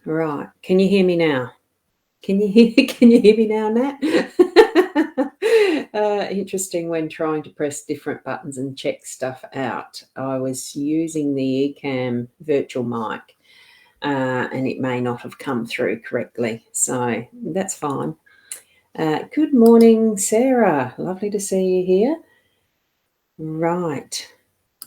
Right. Can you hear me now? Can you hear me now, Nat? Interesting when trying to press different buttons and check stuff out. I was using the Ecamm virtual mic, and it may not have come through correctly. So that's fine. Good morning, Sarah. Lovely to see you here. Right.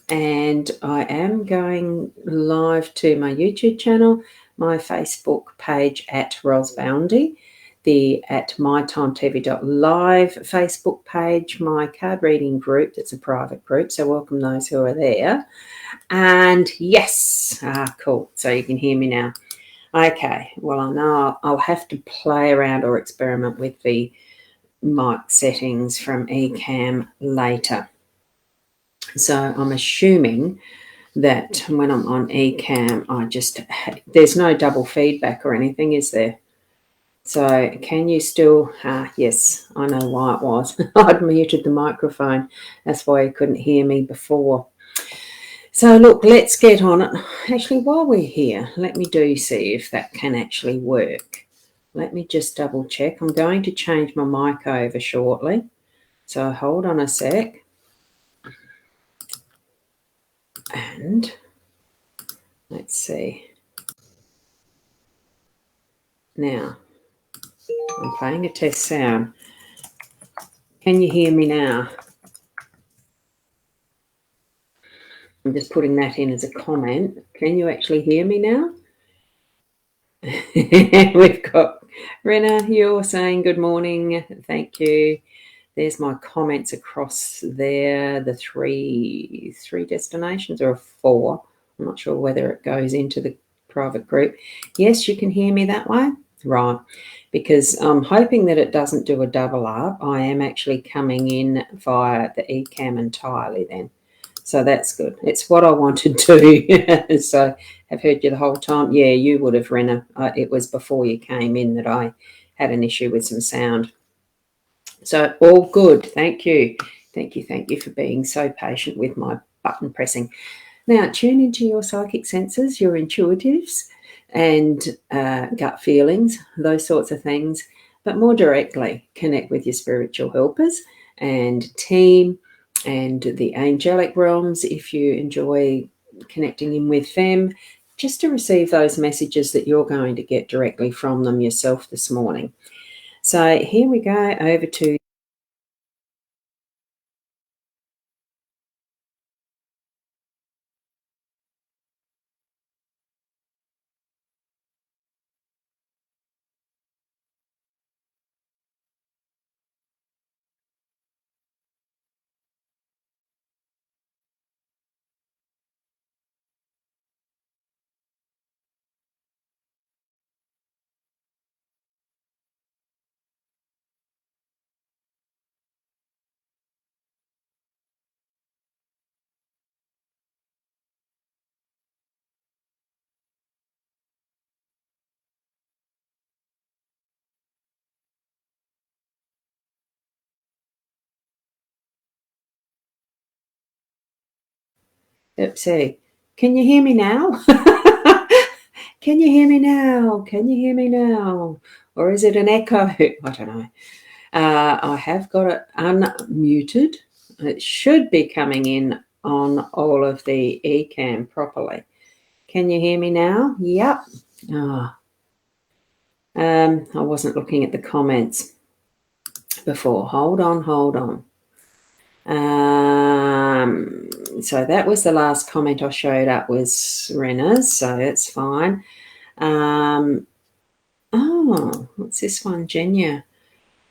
And I am going live to my YouTube channel, my Facebook page at Ros Boundy, the at mytimetv.live Facebook page, my card reading group, that's a private group, so welcome those who are there. And yes, cool, so you can hear me now. Okay, well, I know I'll have to play around or experiment with the mic settings from Ecamm later. So I'm assuming that when I'm on Ecamm, there's no double feedback or anything, is there? So can you still, yes, I know why it was. I'd muted the microphone. That's why you couldn't hear me before. So look, let's get on it. Actually, while we're here, let me see if that can actually work. Let me just double check. I'm going to change my mic over shortly. So hold on a sec. And let's see. Now, I'm playing a test sound. Can you hear me now? I'm just putting that in as a comment. Can you actually hear me now? We've got Rena, you're saying good morning. Thank you. There's my comments across there, the three destinations or 4. I'm not sure whether it goes into the private group. Yes, you can hear me that way? Right. Because I'm hoping that it doesn't do a double up. I am actually coming in via the Ecamm entirely then. So that's good. It's what I wanted to. So I've heard you the whole time. Yeah, you would have, Rena. It was before you came in that I had an issue with some sound. So all good. Thank you. Thank you for being so patient with my button pressing. Now, tune into your psychic senses, your intuitives and gut feelings, those sorts of things, but more directly connect with your spiritual helpers and team and the angelic realms if you enjoy connecting in with them, just to receive those messages that you're going to get directly from them yourself this morning. So here we go over to Oopsie. Can you hear me now? Can you hear me now? Can you hear me now? Or is it an echo? I don't know. I have got it unmuted. It should be coming in on all of the Ecamm properly. Can you hear me now? Yep. Oh. I wasn't looking at the comments before. Hold on. So that was the last comment I showed up was Rena's, so it's fine. What's this one, Genya?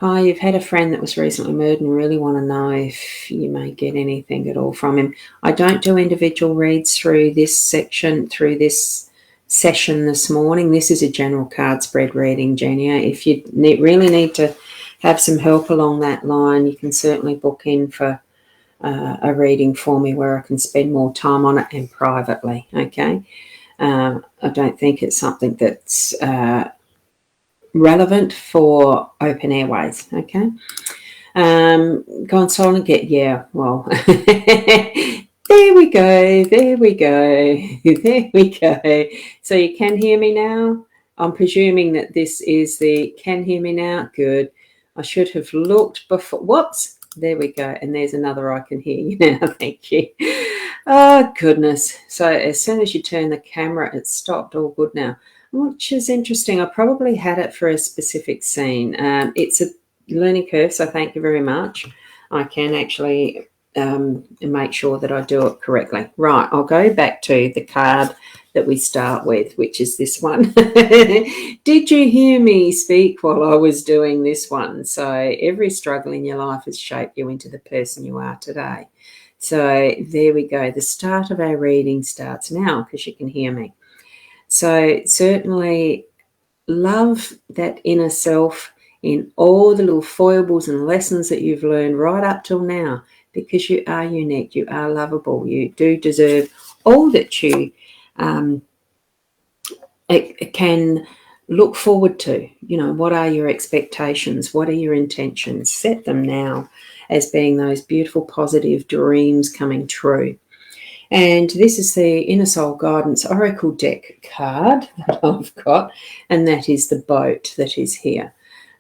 Hi, you've had a friend that was recently murdered and really want to know if you may get anything at all from him. I don't do individual reads through this section, through this session this morning. This is a general card spread reading, Genya. If you really need to have some help along that line, you can certainly book in for a reading for me where I can spend more time on it and privately, okay? I don't think it's something that's relevant for open airways, okay? Gone silent, yeah, well, there we go. So you can hear me now? I'm presuming that this is the, can hear me now? Good. I should have looked before. Whoops. There we go. And there's another I can hear you now. Thank you. Oh, goodness. So as soon as you turn the camera, it stopped. All good now, which is interesting. I probably had it for a specific scene. It's a learning curve, so thank you very much. I can actually make sure that I do it correctly. Right, I'll go back to the card that we start with, which is this one. Did you hear me speak while I was doing this one? So every struggle in your life has shaped you into the person you are today. So there we go. The start of our reading starts now because you can hear me. So certainly love that inner self in all the little foibles and lessons that you've learned right up till now, because you are unique, you are lovable, you do deserve all that you can look forward to. You know, what are your expectations? What are your intentions? Set them now as being those beautiful, positive dreams coming true. And this is the Inner Soul Guidance Oracle deck card that I've got, and that is the boat that is here.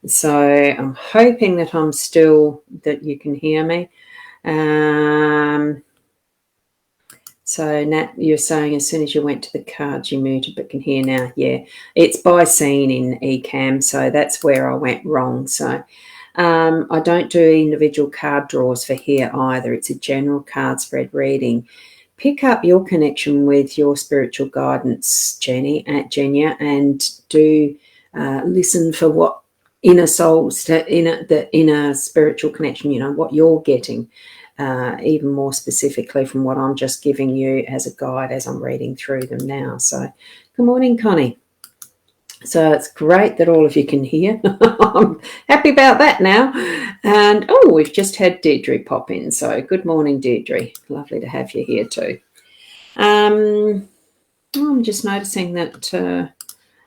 So I'm hoping that that you can hear me. So Nat, you're saying as soon as you went to the cards you muted but can hear now. Yeah, it's by scene in eCam, so that's where I went wrong. So I don't do individual card draws for here either. It's a general card spread reading. Pick up your connection with your spiritual guidance, Genia, and do listen for what inner soul, the inner spiritual connection, you know, what you're getting, even more specifically from what I'm just giving you as a guide as I'm reading through them now. So good morning, Connie. So it's great that all of you can hear. I'm happy about that now. And, oh, we've just had Deirdre pop in. So good morning, Deirdre. Lovely to have you here too. I'm just noticing that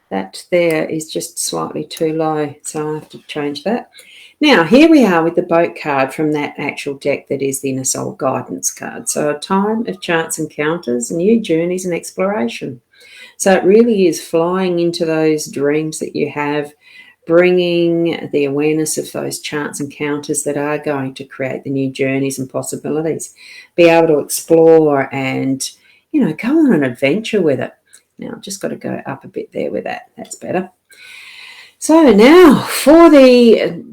that there is just slightly too low. So I have to change that. Now, here we are with the boat card from that actual deck that is the Inner Soul Guidance card. So a time of chance encounters, new journeys and exploration. So it really is flying into those dreams that you have, bringing the awareness of those chance encounters that are going to create the new journeys and possibilities. Be able to explore and, you know, go on an adventure with it. Now, I've just got to go up a bit there with that. That's better. So now for the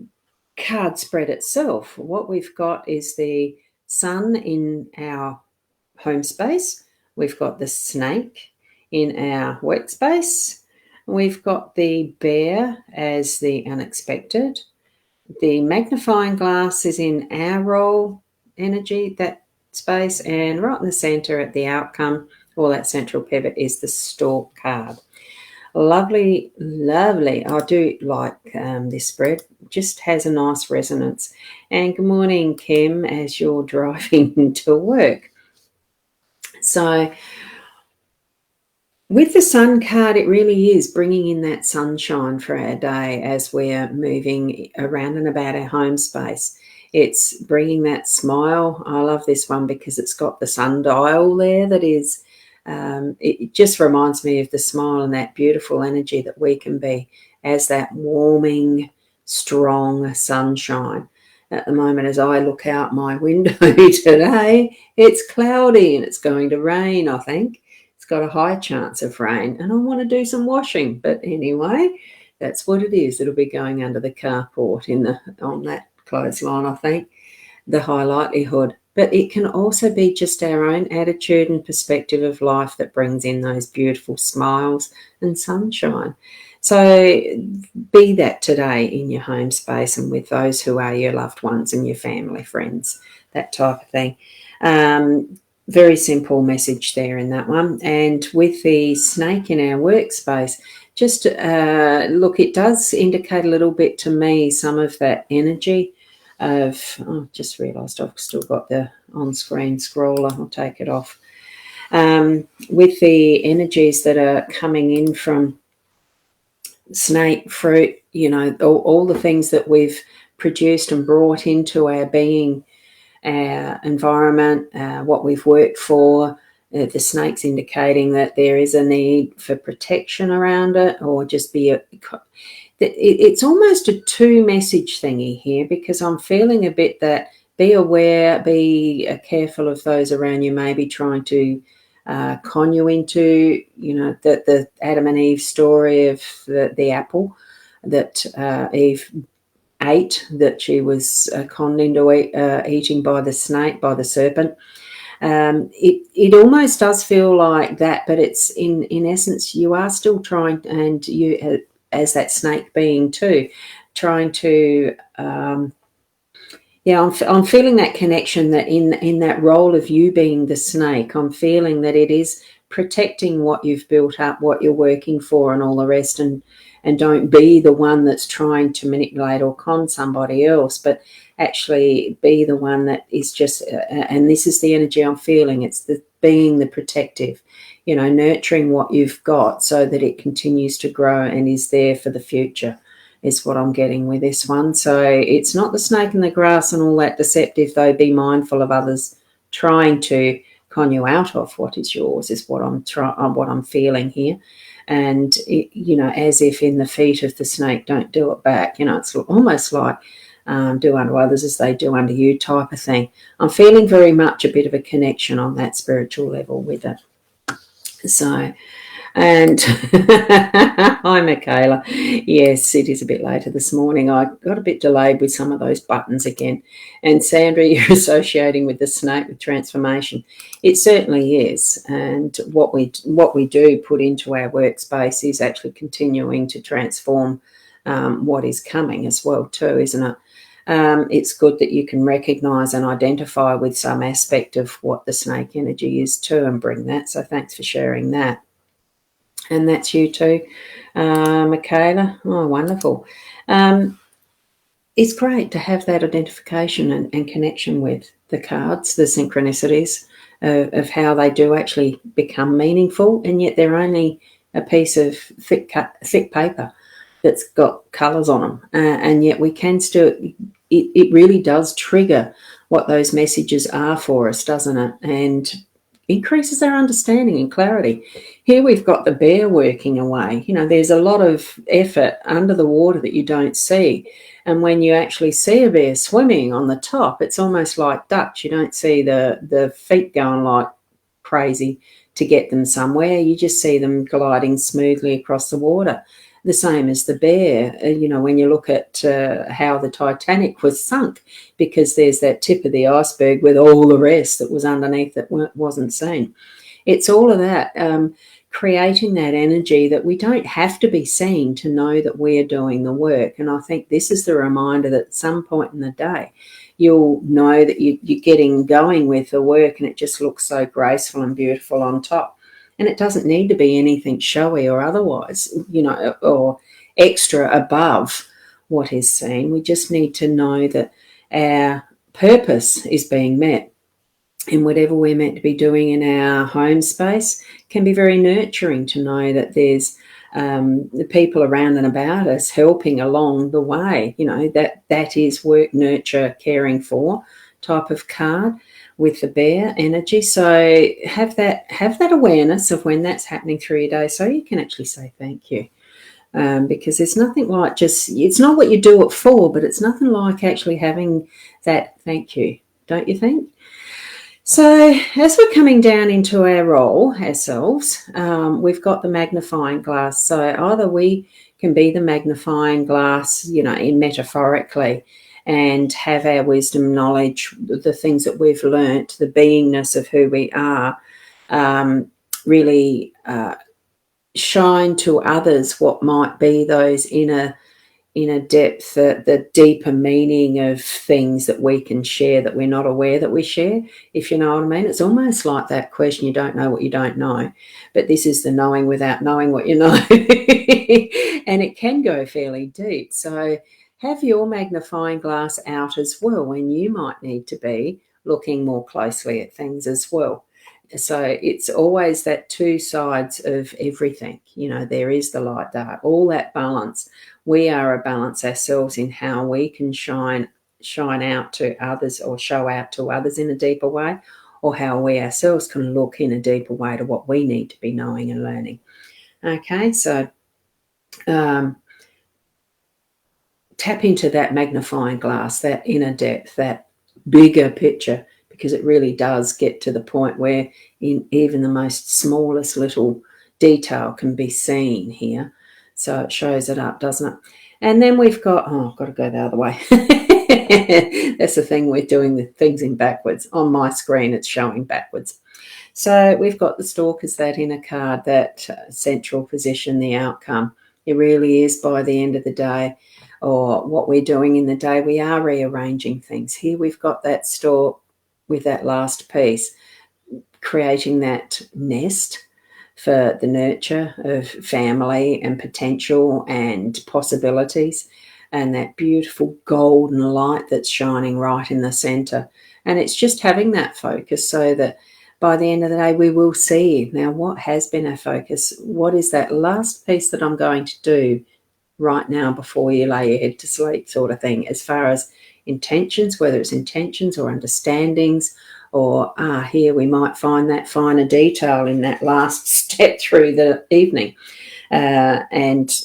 card spread itself, what we've got is the sun in our home space. We've got the snake in our workspace. We've got the bear as the unexpected. The magnifying glass is in our role energy, that space, and right in the center at the outcome, or that central pivot, is the stork card. Lovely, lovely. I do like this spread. Just has a nice resonance. And good morning, Kim, as you're driving to work. So with the sun card, it really is bringing in that sunshine for our day as we're moving around and about our home space. It's bringing that smile. I love this one because it's got the sundial there that is, it just reminds me of the smile and that beautiful energy that we can be as that warming, strong sunshine. At the moment, as I look out my window today, it's cloudy and it's going to rain, I think. Got a high chance of rain and I want to do some washing, but anyway, that's what it is. It'll be going under the carport on that clothesline, I think, the high likelihood. But it can also be just our own attitude and perspective of life that brings in those beautiful smiles and sunshine. So be that today in your home space and with those who are your loved ones and your family, friends, that type of thing. Very simple message there in that one. And with the snake in our workspace, just look, it does indicate a little bit to me some of that energy of, oh, just realised I've still got the on-screen scroller. I'll take it off. With the energies that are coming in from snake fruit, you know, all the things that we've produced and brought into our being, our environment, what we've worked for, the snake's indicating that there is a need for protection around it, or just it's almost a two-message thingy here, because I'm feeling a bit that be aware, be careful of those around you, maybe trying to con you into, the Adam and Eve story of the apple that Eve ate, that she was conned into eating by the snake, by the serpent. It almost does feel like that, but it's in essence, you are still trying, and you, as that snake being too, trying to I'm feeling that connection, that in that role of you being the snake, I'm feeling that it is protecting what you've built up, what you're working for, and all the rest, and don't be the one that's trying to manipulate or con somebody else, but actually be the one that is just, and this is the energy I'm feeling, it's the being the protective, nurturing what you've got so that it continues to grow and is there for the future, is what I'm getting with this one. So it's not the snake in the grass and all that deceptive, though. Be mindful of others trying to con you out of what is yours, is what I'm feeling here. And as if in the feet of the snake, don't do it back. It's almost like do unto others as they do unto you type of thing. I'm feeling very much a bit of a connection on that spiritual level with it. So, and hi, Michaela. Yes, it is a bit later this morning. I got a bit delayed with some of those buttons again. And Sandra, you're associating with the snake with transformation. It certainly is. And what we do put into our workspace is actually continuing to transform what is coming as well too, isn't it? It's good that you can recognise and identify with some aspect of what the snake energy is too, and bring that. So thanks for sharing that. And that's you too, Michaela. Oh, wonderful. It's great to have that identification and connection with the cards, the synchronicities of how they do actually become meaningful, and yet they're only a piece of thick paper that's got colours on them, and yet we can still, it really does trigger what those messages are for us, doesn't it? And increases our understanding and clarity. Here we've got the bear working away. There's a lot of effort under the water that you don't see. And when you actually see a bear swimming on the top, it's almost like Dutch. You don't see the feet going like crazy to get them somewhere. You just see them gliding smoothly across the water. The same as the bear, when you look at how the Titanic was sunk, because there's that tip of the iceberg with all the rest that was underneath that wasn't seen. It's all of that, creating that energy that we don't have to be seen to know that we're doing the work. And I think this is the reminder that at some point in the day, you'll know that you're getting going with the work, and it just looks so graceful and beautiful on top. And it doesn't need to be anything showy or otherwise, or extra above what is seen. We just need to know that our purpose is being met. And whatever we're meant to be doing in our home space can be very nurturing to know that there's the people around and about us helping along the way. That is work, nurture, caring for type of card with the bear energy. So have that awareness of when that's happening through your day, so you can actually say thank you, because there's nothing like it's not what you do it for, but it's nothing like actually having that thank you, don't you think? So as we're coming down into our role ourselves, we've got the magnifying glass. So either we can be the magnifying glass, in metaphorically, and have our wisdom, knowledge, the things that we've learnt, the beingness of who we are, really shine to others what might be those inner depth, the deeper meaning of things that we can share that we're not aware that we share, if you know what I mean. It's almost like that question, you don't know what you don't know, but this is the knowing without knowing what you know. And it can go fairly deep. So have your magnifying glass out as well when you might need to be looking more closely at things as well. So it's always that two sides of everything. There is the light, dark, all that balance. We are a balance ourselves in how we can shine out to others, or show out to others in a deeper way, or how we ourselves can look in a deeper way to what we need to be knowing and learning. Okay, so tap into that magnifying glass, that inner depth, that bigger picture, because it really does get to the point where in even the most smallest little detail can be seen here. So it shows it up, doesn't it? And then we've got, oh, I've got to go the other way. That's the thing, we're doing the things in backwards. On my screen, it's showing backwards. So we've got the Stalkers, that inner card, that central position, the outcome. It really is, by the end of the day, or what we're doing in the day, we are rearranging things. Here we've got that Stork with that last piece, creating that nest for the nurture of family and potential and possibilities, and that beautiful golden light that's shining right in the center. And it's just having that focus so that by the end of the day, we will see now what has been our focus. What is that last piece that I'm going to do right now before you lay your head to sleep, sort of thing, as far as intentions, whether it's intentions or understandings, or here we might find that finer detail in that last step through the evening, and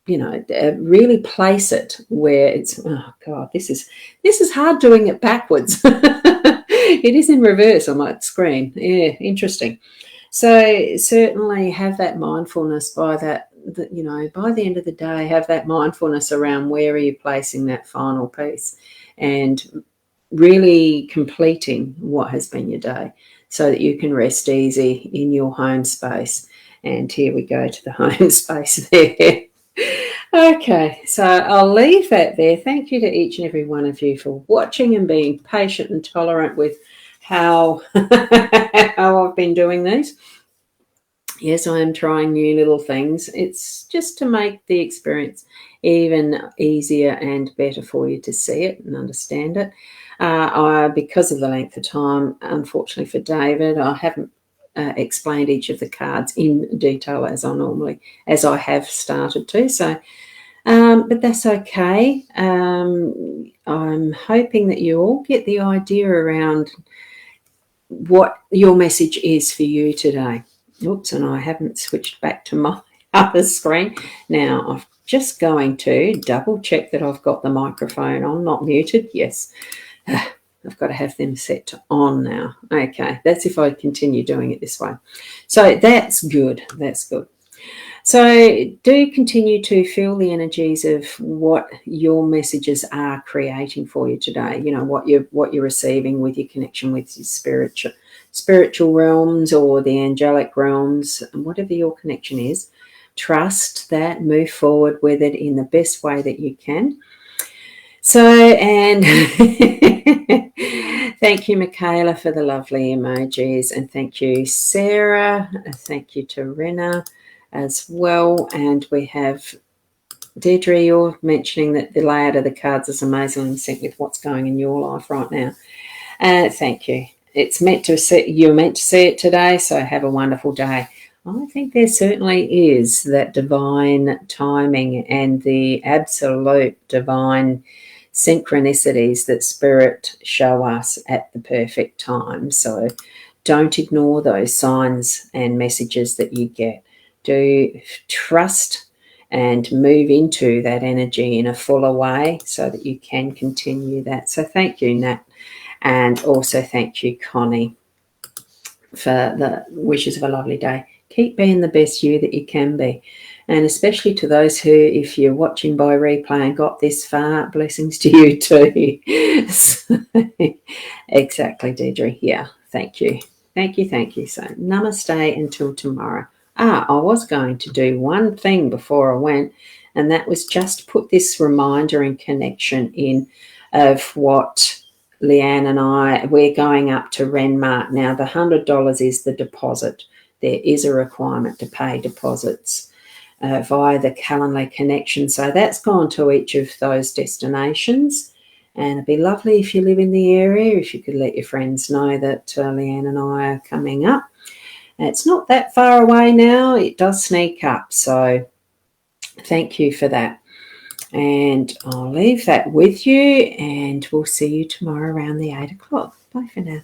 really place it where it's, oh God, this is hard doing it backwards. It is in reverse on my screen. Yeah, interesting. So certainly have that mindfulness by that, by the end of the day, have that mindfulness around where are you placing that final piece, and really completing what has been your day so that you can rest easy in your home space. And here we go to the home space there. Okay, so I'll leave that there. Thank you to each and every one of you for watching and being patient and tolerant with how I've been doing these. Yes, I am trying new little things. It's just to make the experience even easier and better for you to see it and understand it. Because of the length of time, unfortunately for David, I haven't explained each of the cards in detail as I have started to. So, but that's okay. I'm hoping that you all get the idea around what your message is for you today. Oops, and I haven't switched back to my other screen. Now, I'm just going to double check that I've got the microphone on, not muted. Yes, I've got to have them set to on now. Okay, that's if I continue doing it this way. So that's good. That's good. So do continue to feel the energies of what your messages are creating for you today. What you're receiving with your connection with your spiritual realms or the angelic realms, whatever your connection is. Trust that, move forward with it in the best way that you can. So, and thank you, Michaela, for the lovely emojis, and thank you, Sarah, thank you to Rena as well. And we have Deirdre, you're mentioning that the layout of the cards is amazingly in sync with what's going in your life right now. Thank you. It's you're meant to see it today, so have a wonderful day. I think there certainly is that divine timing and the absolute divine synchronicities that Spirit show us at the perfect time. So don't ignore those signs and messages that you get. Do trust and move into that energy in a fuller way so that you can continue that. So thank you, Nat. And also thank you, Connie, for the wishes of a lovely day. Keep being the best you that you can be. And especially to those who, if you're watching by replay and got this far, blessings to you too. So, exactly, Deirdre. Yeah, thank you. Thank you, thank you. So namaste until tomorrow. I was going to do one thing before I went, and that was just put this reminder and connection in of what Leanne and we're going up to Renmark. Now, the $100 is the deposit. There is a requirement to pay deposits via the Calendly connection. So that's gone to each of those destinations. And it'd be lovely if you live in the area, if you could let your friends know that Leanne and I are coming up. It's not that far away now. It does sneak up. So thank you for that. And I'll leave that with you, and we'll see you tomorrow around the 8 o'clock. Bye for now.